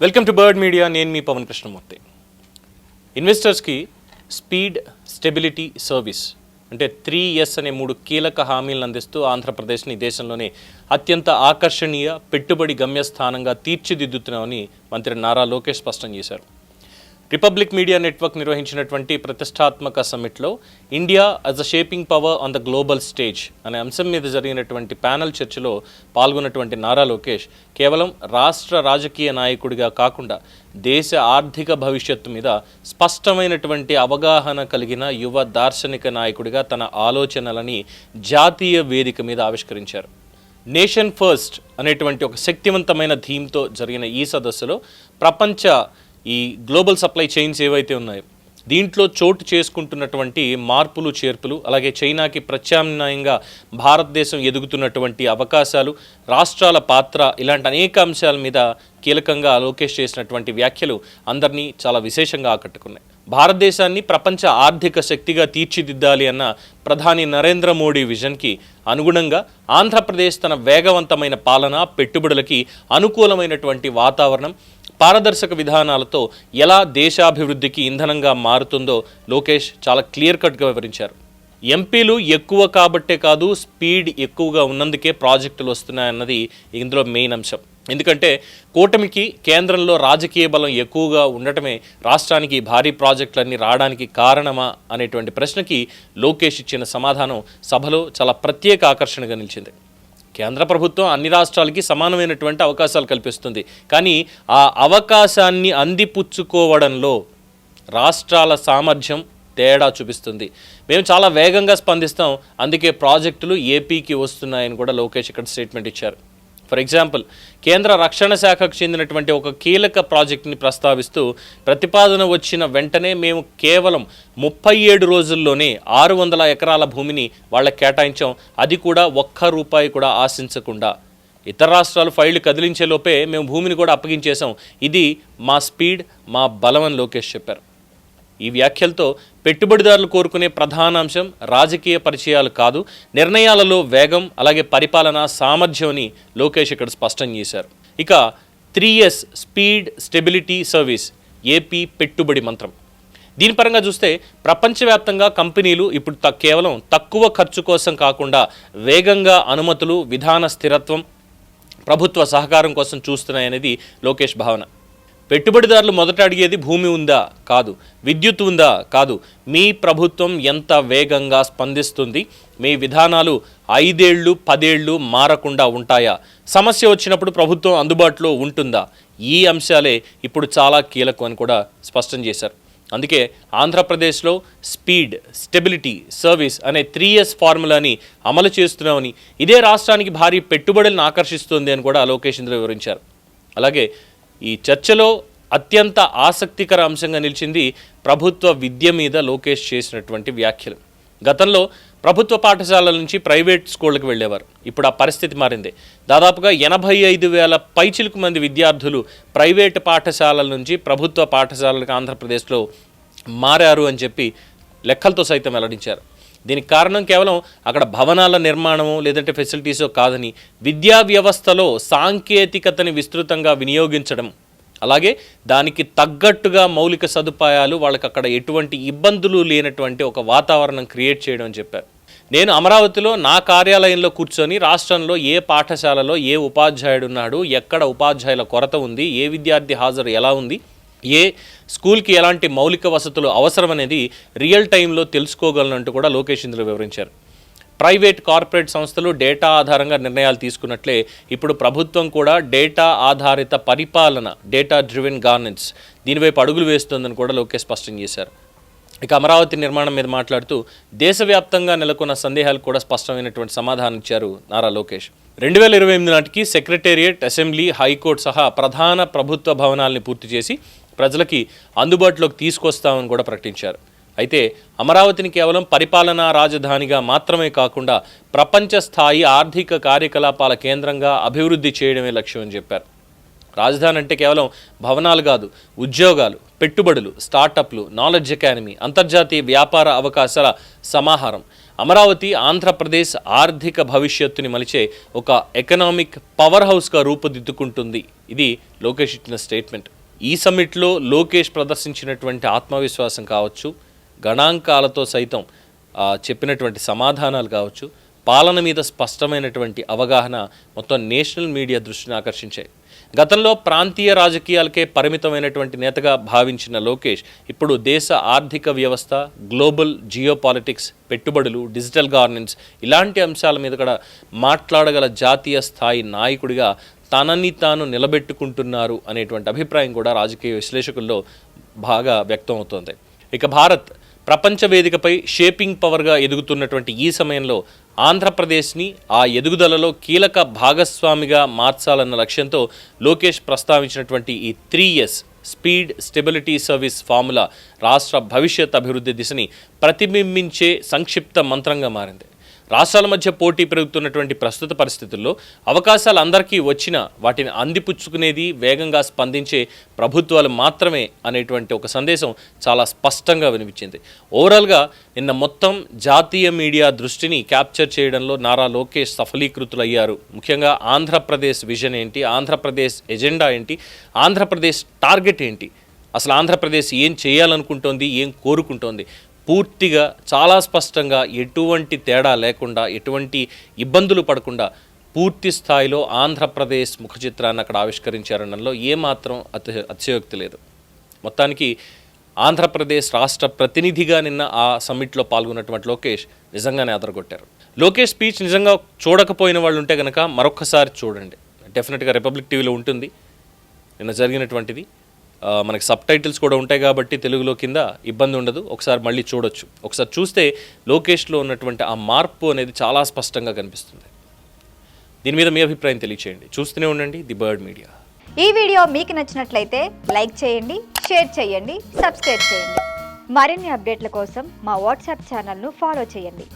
Welcome to Bird Media. నేను మీ పవన్ కృష్ణమూర్తి. ఇన్వెస్టర్స్కి స్పీడ్, స్టెబిలిటీ, సర్వీస్ అంటే 3S అనే 3 కీలక హామీలను అందిస్తూ ఆంధ్రప్రదేశ్ని దేశంలోనే అత్యంత ఆకర్షణీయ పెట్టుబడి గమ్యస్థానంగా తీర్చిదిద్దుతున్నామని మంత్రి నారా లోకేష్ స్పష్టం చేశారు. రిపబ్లిక్ మీడియా నెట్వర్క్ నిర్వహించినటువంటి ప్రతిష్టాత్మక సమ్మిట్లో India as a shaping power on the global stage అనే అంశం మీద జరిగినటువంటి ప్యానల్ చర్చలో పాల్గొన్నటువంటి నారా లోకేష్ కేవలం రాష్ట్ర రాజకీయ నాయకుడిగా కాకుండా దేశ ఆర్థిక భవిష్యత్తు మీద స్పష్టమైనటువంటి అవగాహన కలిగిన యువ దార్శనిక నాయకుడిగా తన ఆలోచనలని జాతీయ వేదిక మీద ఆవిష్కరించారు. నేషన్ ఫస్ట్ అనేటువంటి ఒక శక్తివంతమైన థీమ్తో జరిగిన ఈ సదస్సులో ప్రపంచ ఈ గ్లోబల్ సప్లై చైన్స్ ఏవైతే ఉన్నాయో దీంట్లో చోటు చేసుకుంటున్నటువంటి మార్పులు చేర్పులు, అలాగే చైనాకి ప్రత్యామ్నాయంగా భారతదేశం ఎదుగుతున్నటువంటి అవకాశాలు, రాష్ట్రాల పాత్ర, ఇలాంటి అనేక అంశాల మీద కీలకంగా లోకేష్ చేసినటువంటి వ్యాఖ్యలు అందరినీ చాలా విశేషంగా ఆకట్టుకున్నాయి. భారతదేశాన్ని ప్రపంచ ఆర్థిక శక్తిగా తీర్చిదిద్దాలి అన్న ప్రధాని నరేంద్ర మోడీ విజన్కి అనుగుణంగా ఆంధ్రప్రదేశ్ తన వేగవంతమైన పాలన, పెట్టుబడులకి అనుకూలమైనటువంటి వాతావరణం, పారదర్శక విధానాలతో ఎలా దేశాభివృద్ధికి ఇంధనంగా మారుతుందో లోకేష్ చాలా క్లియర్ కట్గా వివరించారు. ఎంపీలు ఎక్కువ కాబట్టే కాదు, స్పీడ్ ఎక్కువగా ఉన్నందుకే ప్రాజెక్టులు వస్తున్నాయన్నది ఇందులో మెయిన్ అంశం. ఎందుకంటే కూటమికి కేంద్రంలో రాజకీయ బలం ఎక్కువగా ఉండటమే రాష్ట్రానికి భారీ ప్రాజెక్టులన్నీ రావడానికి కారణమా అనేటువంటి ప్రశ్నకి లోకేష్ ఇచ్చిన సమాధానం సభలో చాలా ప్రత్యేక ఆకర్షణగా నిలిచింది. కేంద్ర ప్రభుత్వం అన్ని రాష్ట్రాలకి సమానమైనటువంటి అవకాశాలు కల్పిస్తుంది, కానీ ఆ అవకాశాన్ని అందిపుచ్చుకోవడంలో రాష్ట్రాల సామర్థ్యం తేడా చూపిస్తుంది. మేము చాలా వేగంగా స్పందిస్తాం, అందుకే ప్రాజెక్టులు ఏపీకి వస్తున్నాయని కూడా లోకేష్ ఇక్కడ స్టేట్మెంట్ ఇచ్చారు. ఫర్ ఎగ్జాంపుల్, కేంద్ర రక్షణ శాఖకు చెందినటువంటి ఒక కీలక ప్రాజెక్టుని ప్రస్తావిస్తూ ప్రతిపాదన వచ్చిన వెంటనే మేము కేవలం 37 రోజుల్లోనే 600 ఎకరాల భూమిని వాళ్ళకి కేటాయించాం, అది కూడా ₹1 కూడా ఆశించకుండా. ఇతర రాష్ట్రాలు ఫైళ్లు కదిలించేలోపే మేము భూమిని కూడా అప్పగించేశాం. ఇది మా స్పీడ్, మా బలం అని లోకేష్ చెప్పారు. ఈ వ్యాఖ్యలతో పెట్టుబడిదారులు కోరుకునే ప్రధాన అంశం రాజకీయ పరిచయాలు కాదు, నిర్ణయాలలో వేగం, అలాగే పరిపాలన సామర్థ్యం అని లోకేష్ ఇక్కడ స్పష్టం చేశారు. ఇక 3S speed, stability, service AP పెట్టుబడి మంత్రం. దీని పరంగా చూస్తే ప్రపంచవ్యాప్తంగా కంపెనీలు ఇప్పుడు కేవలం తక్కువ ఖర్చు కోసం కాకుండా వేగంగా అనుమతులు, విధాన స్థిరత్వం, ప్రభుత్వ సహకారం కోసం చూస్తున్నాయనేది లోకేష్ భావన. పెట్టుబడిదారులు మొదట అడిగేది భూమి ఉందా కాదు, విద్యుత్ ఉందా కాదు, మీ ప్రభుత్వం ఎంత వేగంగా స్పందిస్తుంది, మీ విధానాలు 5 ఏళ్ళు 10 ఏళ్ళు మారకుండా ఉంటాయా, సమస్య వచ్చినప్పుడు ప్రభుత్వం అందుబాటులో ఉంటుందా, ఈ అంశాలే ఇప్పుడు చాలా కీలకం అని కూడా స్పష్టం చేశారు. అందుకే ఆంధ్రప్రదేశ్లో స్పీడ్, స్టెబిలిటీ, సర్వీస్ అనే 3S ఫార్ములాని అమలు చేస్తున్నామని, ఇదే రాష్ట్రానికి భారీ పెట్టుబడులను ఆకర్షిస్తుంది అని కూడా లోకేష్ ఇందులో వివరించారు. అలాగే ఈ చర్చలో అత్యంత ఆసక్తికర అంశంగా నిలిచింది ప్రభుత్వ విద్య మీద లోకేష్ చేసినటువంటి వ్యాఖ్యలు. గతంలో ప్రభుత్వ పాఠశాలల నుంచి ప్రైవేట్ స్కూళ్ళకి వెళ్ళేవారు, ఇప్పుడు ఆ పరిస్థితి మారింది. దాదాపుగా 85,000 పైచిలకు మంది విద్యార్థులు ప్రైవేటు పాఠశాలల నుంచి ప్రభుత్వ పాఠశాలలకు ఆంధ్రప్రదేశ్లో మారారు అని చెప్పి లెక్కలతో సైతం వెల్లడించారు. దీనికి కారణం కేవలం అక్కడ భవనాల నిర్మాణమో లేదంటే ఫెసిలిటీసో కాదని, విద్యా వ్యవస్థలో సాంకేతికతని విస్తృతంగా వినియోగించడం, అలాగే దానికి తగ్గట్టుగా మౌలిక సదుపాయాలు, వాళ్ళకి అక్కడ ఎటువంటి ఇబ్బందులు లేనటువంటి ఒక వాతావరణం క్రియేట్ చేయడం అని చెప్పారు. నేను అమరావతిలో నా కార్యాలయంలో కూర్చొని రాష్ట్రంలో ఏ పాఠశాలలో ఏ ఉపాధ్యాయుడు ఉన్నాడు, ఎక్కడ ఉపాధ్యాయుల కొరత ఉంది, ఏ విద్యార్థి హాజరు ఎలా ఉంది, ఏ స్కూల్కి ఎలాంటి మౌలిక వసతులు అవసరం అనేది రియల్ టైంలో తెలుసుకోగలనంటూ కూడా లోకేష్ ఇందులో వివరించారు. ప్రైవేట్, కార్పొరేట్ సంస్థలు డేటా ఆధారంగా నిర్ణయాలు తీసుకున్నట్లే ఇప్పుడు ప్రభుత్వం కూడా డేటా ఆధారిత పరిపాలన, డేటా డ్రివెన్ గవర్నెన్స్, దీనివైపు అడుగులు వేస్తుందని కూడా లోకేష్ స్పష్టం చేశారు. ఇక అమరావతి నిర్మాణం మీద మాట్లాడుతూ దేశవ్యాప్తంగా నెలకొన్న సందేహాలు కూడా స్పష్టమైనటువంటి సమాధానం ఇచ్చారు నారా లోకేష్. 2028 నాటికి సెక్రటేరియట్, అసెంబ్లీ, హైకోర్టు సహా ప్రధాన ప్రభుత్వ భవనాల్ని పూర్తి చేసి ప్రజలకి అందుబాటులోకి తీసుకొస్తామని కూడా ప్రకటించారు. అయితే అమరావతిని కేవలం పరిపాలనా రాజధానిగా మాత్రమే కాకుండా ప్రపంచ స్థాయి ఆర్థిక కార్యకలాపాల కేంద్రంగా అభివృద్ధి చేయడమే లక్ష్యం అని చెప్పారు. రాజధాని అంటే కేవలం భవనాలు కాదు, ఉద్యోగాలు, పెట్టుబడులు, స్టార్టప్లు, నాలెడ్జ్ అకాడమీ, అంతర్జాతీయ వ్యాపార అవకాశాల సమాహారం. అమరావతి ఆంధ్రప్రదేశ్ ఆర్థిక భవిష్యత్తుని మలిచే ఒక ఎకనామిక్ పవర్ హౌస్గా రూపుదిద్దుకుంటుంది. ఇది లోకేష్ ఇచ్చిన స్టేట్మెంట్. ఈ సమ్మిట్లో లోకేష్ ప్రదర్శించినటువంటి ఆత్మవిశ్వాసం కావచ్చు, గణాంకాలతో సైతం చెప్పినటువంటి సమాధానాలు కావచ్చు, పాలన మీద స్పష్టమైనటువంటి అవగాహన మొత్తం నేషనల్ మీడియా దృష్టిని ఆకర్షించాయి. గతంలో ప్రాంతీయ రాజకీయాలకే పరిమితమైనటువంటి నేతగా భావించిన లోకేష్ ఇప్పుడు దేశ ఆర్థిక వ్యవస్థ, గ్లోబల్ జియోపాలిటిక్స్, పెట్టుబడులు, డిజిటల్ గవర్నెన్స్ ఇలాంటి అంశాల మీద కూడా మాట్లాడగల జాతీయ స్థాయి నాయకుడిగా తనని తాను నిలబెట్టుకుంటున్నారు అనేటువంటి అభిప్రాయం కూడా రాజకీయ విశ్లేషకుల్లో బాగా వ్యక్తం అవుతోంది. ఇక భారత్ ప్రపంచ వేదికపై షేపింగ్ పవర్గా ఎదుగుతున్నటువంటి ఈ సమయంలో ఆంధ్రప్రదేశ్ని ఆ ఎదుగుదలలో కీలక భాగస్వామిగా మార్చాలన్న లక్ష్యంతో లోకేష్ ప్రస్తావించినటువంటి ఈ 3S speed stability service formula రాష్ట్ర భవిష్యత్ అభివృద్ధి దిశని ప్రతిబింబించే సంక్షిప్త మంత్రంగా మారింది. రాష్ట్రాల మధ్య పోటీ పెరుగుతున్నటువంటి ప్రస్తుత పరిస్థితుల్లో అవకాశాలు అందరికీ వచ్చినా వాటిని అందిపుచ్చుకునేది, వేగంగా స్పందించే ప్రభుత్వాలు మాత్రమే అనేటువంటి ఒక సందేశం చాలా స్పష్టంగా వినిపించింది. ఓవరాల్గా నిన్న మొత్తం జాతీయ మీడియా దృష్టిని క్యాప్చర్ చేయడంలో నారా లోకేష్ సఫలీకృతులయ్యారు. ముఖ్యంగా ఆంధ్రప్రదేశ్ విజన్ ఏంటి, ఆంధ్రప్రదేశ్ ఎజెండా ఏంటి, ఆంధ్రప్రదేశ్ టార్గెట్ ఏంటి, అసలు ఆంధ్రప్రదేశ్ ఏం చేయాలనుకుంటోంది, ఏం కోరుకుంటోంది, పూర్తిగా చాలా స్పష్టంగా ఎటువంటి తేడా లేకుండా, ఎటువంటి ఇబ్బందులు పడకుండా పూర్తి స్థాయిలో ఆంధ్రప్రదేశ్ ముఖ చిత్రాన్ని అక్కడ ఆవిష్కరించారనడంలో ఏమాత్రం అతిశయోక్తి లేదు. మొత్తానికి ఆంధ్రప్రదేశ్ రాష్ట్ర ప్రతినిధిగా నిన్న ఆ సమ్మిట్లో పాల్గొన్నటువంటి లోకేష్ నిజంగానే అదరగొట్టారు. లోకేష్ స్పీచ్ నిజంగా చూడకపోయిన వాళ్ళు ఉంటే కనుక మరొక్కసారి చూడండి. డెఫినెట్గా రిపబ్లిక్ టీవీలో ఉంటుంది నిన్న జరిగినటువంటిది. మనకి సబ్ టైటిల్స్ కూడా ఉంటాయి కాబట్టి తెలుగులో కింద ఇబ్బంది ఉండదు. ఒకసారి మళ్ళీ చూడొచ్చు. ఒకసారి చూస్తే లోకేష్లో ఉన్నటువంటి ఆ మార్పు అనేది చాలా స్పష్టంగా కనిపిస్తుంది. దీని మీద మీ అభిప్రాయం తెలియచేయండి. చూస్తూనే ఉండండి ది బర్డ్ మీడియా. ఈ వీడియో మీకు నచ్చినట్లయితే లైక్ చేయండి, షేర్ చేయండి, సబ్స్క్రైబ్ చేయండి. మరిన్ని అప్డేట్ల కోసం మా వాట్సాప్ ఛానల్ను ఫాలో చేయండి.